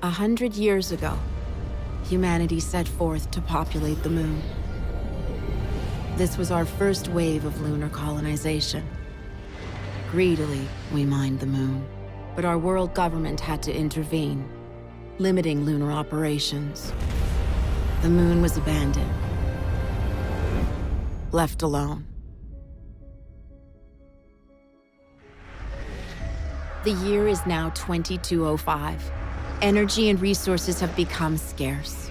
100 years ago, humanity set forth to populate the moon. This was our first wave of lunar colonization. Greedily, we mined the moon, but our world government had to intervene, limiting lunar operations. The moon was abandoned, left alone. The year is now 2205. Energy and resources have become scarce.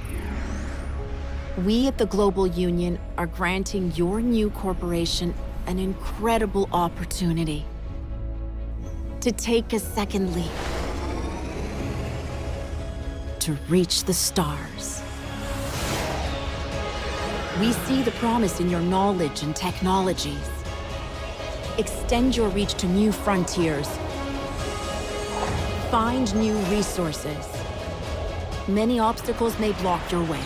We at the Global Union are granting your new corporation an incredible opportunity to take a second leap, to reach the stars. We see the promise in your knowledge and technologies. Extend your reach to new frontiers. Find new resources. Many obstacles may block your way.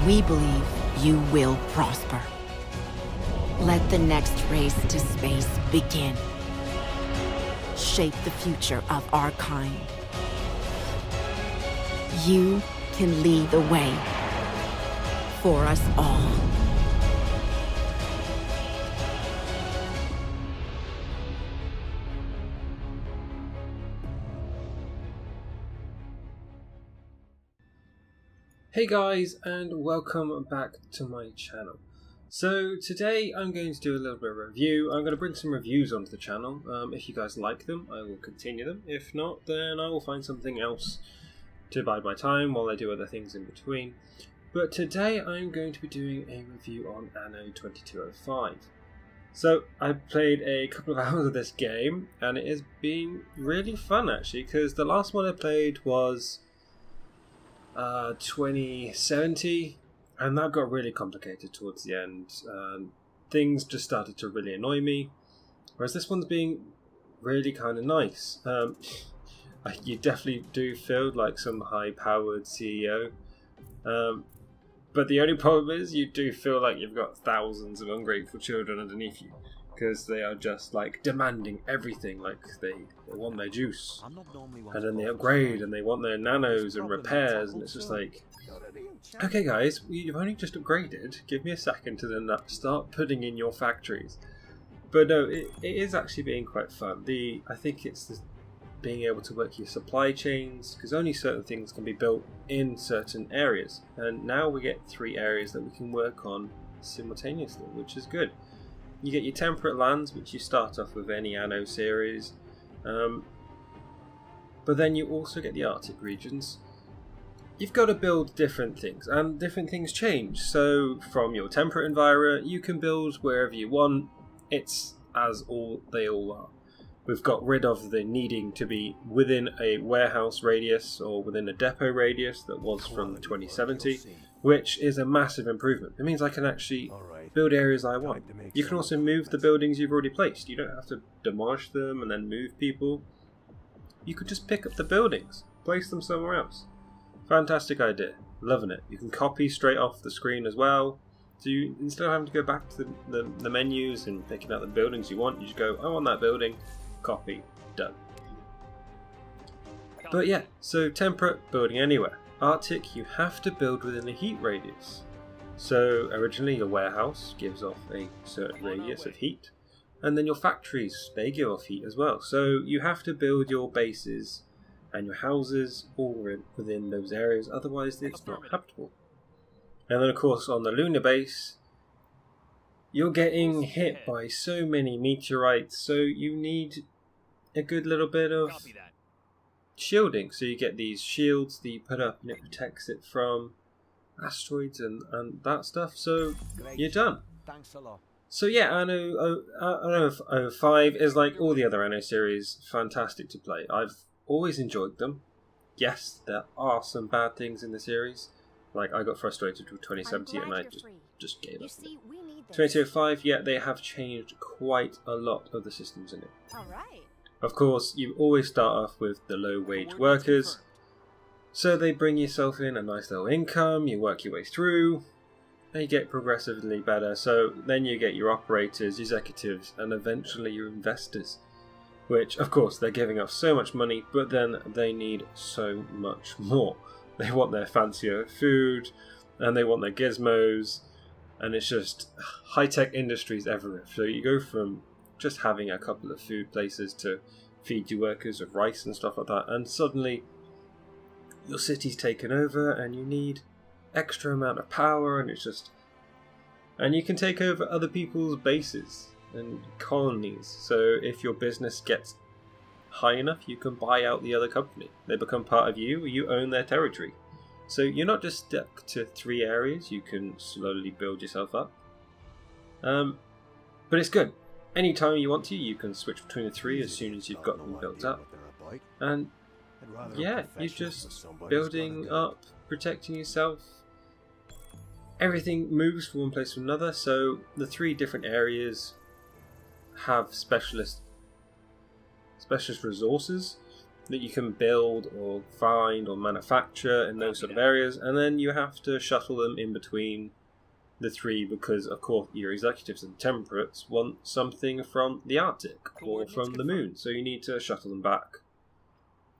We believe you will prosper. Let the next race to space begin. Shape the future of our kind. You can lead the way for us all. Hey guys, and welcome back to my channel. So today I'm going to do a little bit of a review. I'm going to bring some reviews onto the channel. If you guys like them, I will continue them. If not, then I will find something else to bide my time while I do other things in between. But today I'm going to be doing a review on Anno 2205. So I played a couple of hours of this game, and it has been really fun actually, because the last one I played was 2070, and that got really complicated towards the end. Things just started to really annoy me, whereas this one's being really kind of nice. You definitely do feel like some high-powered CEO, but the only problem is you do feel like you've got thousands of ungrateful children underneath you, because they are just like demanding everything, like they want their juice, and then they upgrade and they want their nanos and repairs, and it's just like, okay guys, you've only just upgraded, give me a second to then start putting in your factories. But no, it is actually being quite fun. I think it's this being able to work your supply chains, because only certain things can be built in certain areas, and now we get 3 areas that we can work on simultaneously, which is good. You get your temperate lands, which you start off with any Anno series, but then you also get the Arctic regions. You've got to build different things, and different things change. So from your temperate environment, you can build wherever you want. It's as they all are. We've got rid of the needing to be within a warehouse radius or within a depot radius that was from 2070, which is a massive improvement. It means I can actually build areas I want. You can also move the buildings you've already placed. You don't have to demolish them and then move people. You could just pick up the buildings, place them somewhere else. Fantastic idea. Loving it. You can copy straight off the screen as well. So you, instead of having to go back to the menus and picking out the buildings you want, you just go, I want that building, copy, done. But yeah, so temperate, building anywhere. Arctic, you have to build within a heat radius. So originally your warehouse gives off a certain radius of heat, and then your factories, they give off heat as well. So you have to build your bases and your houses all within those areas, otherwise it's not habitable. And then of course on the lunar base, you're getting hit by so many meteorites, so you need a good little bit of shielding. So you get these shields that you put up and it protects it from asteroids and that stuff, so you're done. Thanks a lot. So yeah, Anno 05 is like all the other Anno series, fantastic to play. I've always enjoyed them. Yes, there are some bad things in the series, like I got frustrated with 2070 and I just gave up. 2205, yeah, they have changed quite a lot of the systems in it. Alright. Of course, you always start off with the low-wage workers, so they bring yourself in a nice little income, you work your way through, and you get progressively better, so then you get your operators, executives, and eventually your investors. which of course they're giving off so much money, but then they need so much more. They want their fancier food, and they want their gizmos, and it's just high-tech industries everywhere. So you go from just having a couple of food places to feed your workers with rice and stuff like that, and suddenly your city's taken over and you need extra amount of power, and it's just... And you can take over other people's bases and colonies. So if your business gets high enough, you can buy out the other company. They become part of you, you own their territory. So you're not just stuck to 3 areas, you can slowly build yourself up. But it's good. Anytime you want to, you can switch between the 3 as soon as you've got them built up. And yeah, you're just building up, protecting yourself. Everything moves from one place to another, so the 3 different areas have specialist resources that you can build or find or manufacture in those sort of areas, and then you have to shuttle them in between the 3 because, of course, your executives and temperates want something from the Arctic or from the moon, so you need to shuttle them back.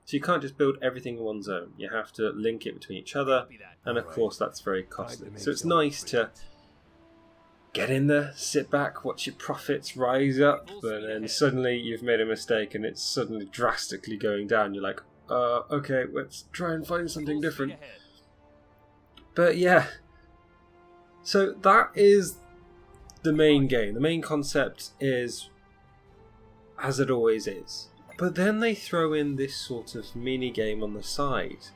So you can't just build everything in one zone. You have to link it between each other, and of course that's very costly. So it's nice to get in there, sit back, watch your profits rise up, but then suddenly you've made a mistake and it's suddenly drastically going down. You're like, okay, let's try and find something different. But yeah, so that is the main game. The main concept is as it always is. But then they throw in this sort of mini game on the side.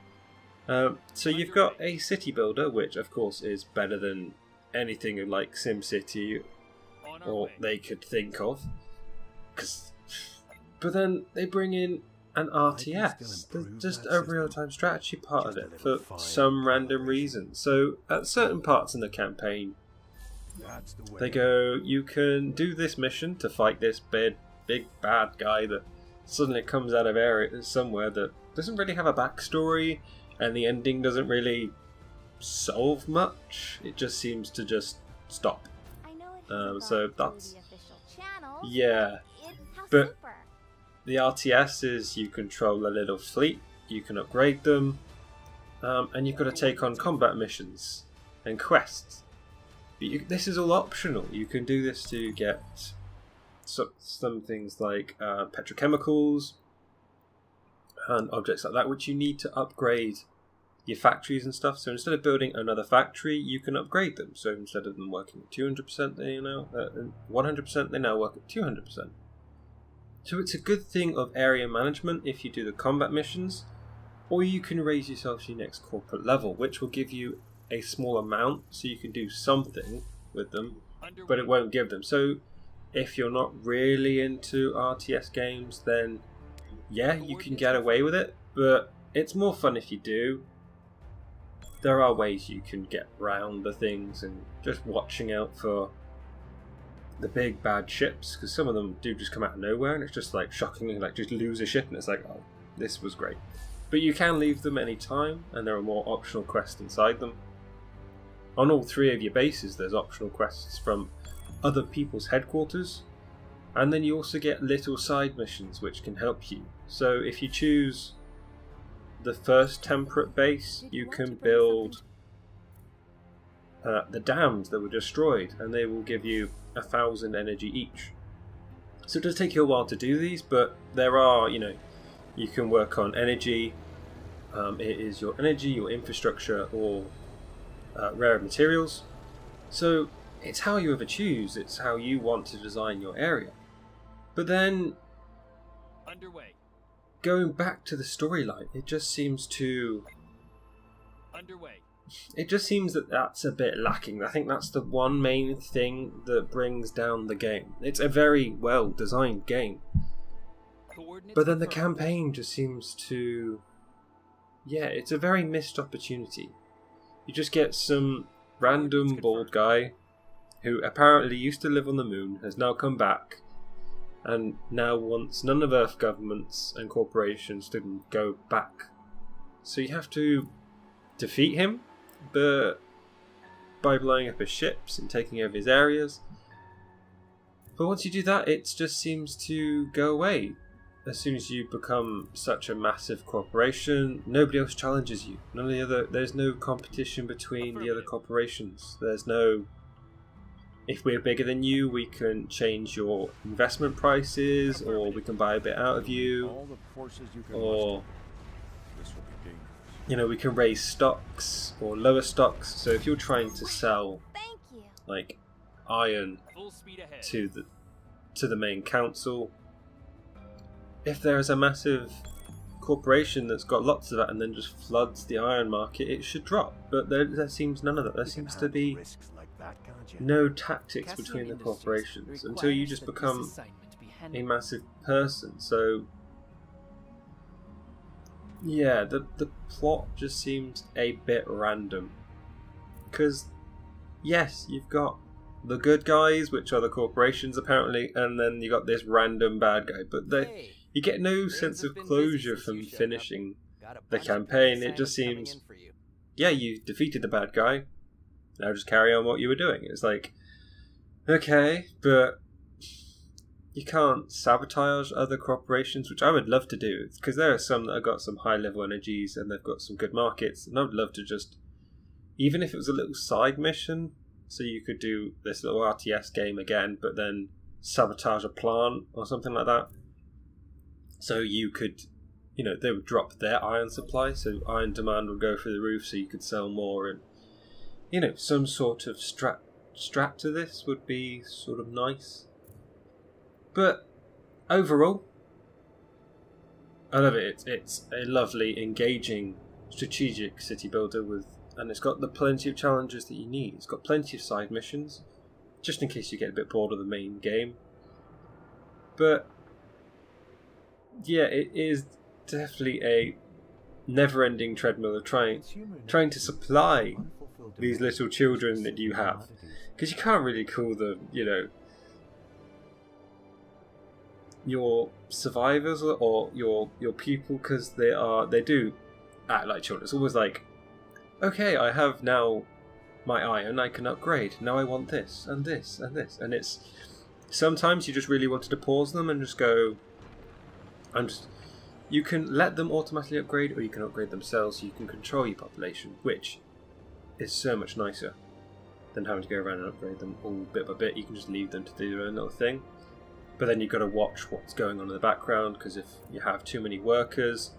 So you've got a city builder, which of course is better than anything like SimCity or they could think of. But then they bring in an RTS. There's just a real-time strategy part of it for some random reason. So at certain parts in the campaign, they go, you can do this mission to fight this big bad guy that suddenly comes out of area somewhere that doesn't really have a backstory, and the ending doesn't really solve much. It just seems to just stop. So that's yeah. But the RTS is you control a little fleet, you can upgrade them, and you've got to take on combat missions and quests. But this is all optional. You can do this to get some things like petrochemicals and objects like that, which you need to upgrade your factories and stuff. So instead of building another factory, you can upgrade them. So instead of them working at 200%, they now 100%, they now work at 200%. So it's a good thing of area management if you do the combat missions, or you can raise yourself to your next corporate level, which will give you a small amount, so you can do something with them, but it won't give them. So if you're not really into RTS games, then yeah, you can get away with it, but it's more fun if you do. There are ways you can get around the things, and just watching out for the big bad ships, because some of them do just come out of nowhere, and it's just like shockingly like just lose a ship and it's like, oh, this was great. But you can leave them any time, and there are more optional quests inside them. On all 3 of your bases there's optional quests from other people's headquarters, and then you also get little side missions which can help you. So if you choose the first temperate base, you can build the dams that were destroyed, and they will give you 1,000 energy each. So it does take you a while to do these, but there are, you can work on energy. It is your energy, your infrastructure, or rare materials. So it's how you ever choose, it's how you want to design your area. But then, going back to the storyline, it just seems that that's a bit lacking. I think that's the one main thing that brings down the game. It's a very well designed game, but then the campaign just seems to... Yeah, it's a very missed opportunity. You just get some random bald guy who apparently used to live on the moon, has now come back, and now wants none of Earth governments and corporations to go back. So you have to defeat him, but by blowing up his ships and taking over his areas. But once you do that, it just seems to go away. as soon as you become such a massive corporation, nobody else challenges you. There's no competition between the other corporations. There's no, if we're bigger than you, we can change your investment prices, or we can buy a bit out of you, or we can raise stocks or lower stocks. So if you're trying to sell like iron to the main council, if there is a massive corporation that's got lots of that and then just floods the iron market, it should drop. But there seems none of that. There seems to be no tactics between the corporations until you just become a massive person. So yeah, the plot just seems a bit random. Because yes, you've got the good guys, which are the corporations apparently, and then you got this random bad guy, but you get no sense of closure from finishing the campaign. It just seems, yeah, you defeated the bad guy, now just carry on what you were doing. It's like, okay, but you can't sabotage other corporations, which I would love to do, because there are some that have got some high level energies and they've got some good markets, and I would love to just, even if it was a little side mission, so you could do this little RTS game again, but then sabotage a plant or something like that. So you could, they would drop their iron supply, so iron demand would go through the roof, so you could sell more, and some sort of strat to this would be sort of nice. But overall, I love it. It's a lovely, engaging, strategic city builder and it's got plenty of challenges that you need. It's got plenty of side missions, just in case you get a bit bored of the main game. But yeah, it is definitely a never-ending treadmill of trying to supply these little children that you have, because you can't really call them, your survivors or your people, because they do act like children. It's always like, okay, I have now my iron, I can upgrade. Now I want this and this and this, and it's sometimes you just really wanted to pause them and just go. You can let them automatically upgrade, or you can upgrade themselves, so you can control your population, which is so much nicer than having to go around and upgrade them all bit by bit. You can just leave them to do their own little thing. But then you've got to watch what's going on in the background, because if you have too many workers,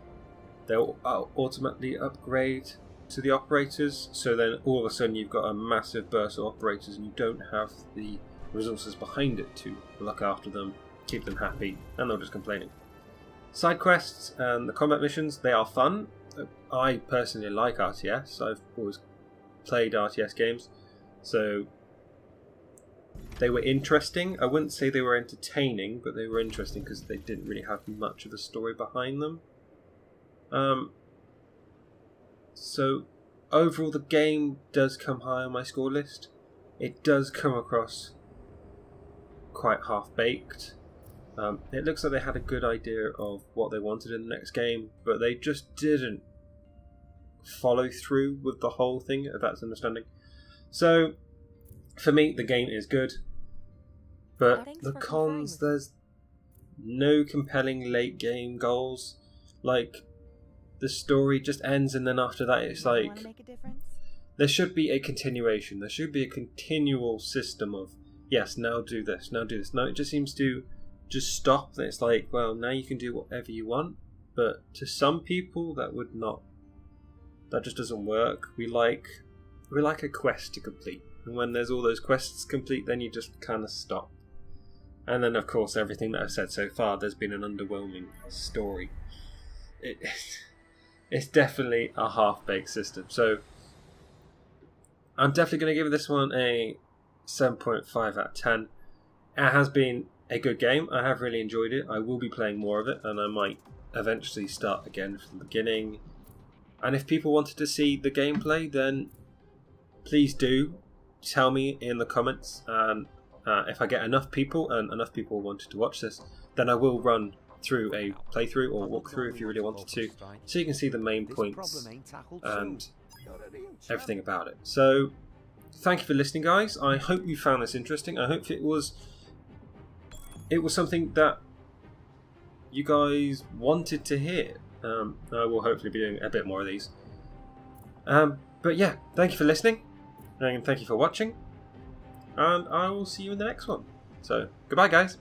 they'll automatically upgrade to the operators. So then all of a sudden you've got a massive burst of operators, and you don't have the resources behind it to look after them, keep them happy, and they're just complaining. Side quests and the combat missions, they are fun. I personally like RTS. I've always played RTS games, so they were interesting. I wouldn't say they were entertaining, but they were interesting because they didn't really have much of a story behind them. So overall, the game does come high on my score list. It does come across quite half-baked. It looks like they had a good idea of what they wanted in the next game, but they just didn't follow through with the whole thing, if that's understanding. So, for me, the game is good, but the cons, there's no compelling late game goals. Like, the story just ends, and then after that it's like, there should be a continuation. There should be a continual system of, yes, now do this, now do this. No, it just seems to just stop, and it's like, well, now you can do whatever you want, but to some people that just doesn't work. We like a quest to complete, and when there's all those quests complete, then you just kind of stop. And then of course everything that I've said so far, there's been an underwhelming story. It's definitely a half-baked system, so I'm definitely going to give this one a 7.5 out of 10. It has been a good game. I have really enjoyed it. I will be playing more of it, and I might eventually start again from the beginning. And if people wanted to see the gameplay, then please do tell me in the comments. And if I get enough people, and enough people wanted to watch this, then I will run through a playthrough or walkthrough if you really wanted to, so you can see the main points and everything about it. So thank you for listening, guys. I hope you found this interesting. I hope it was something that you guys wanted to hear. I will hopefully be doing a bit more of these. But yeah, thank you for listening, and thank you for watching, and I will see you in the next one. So, goodbye guys.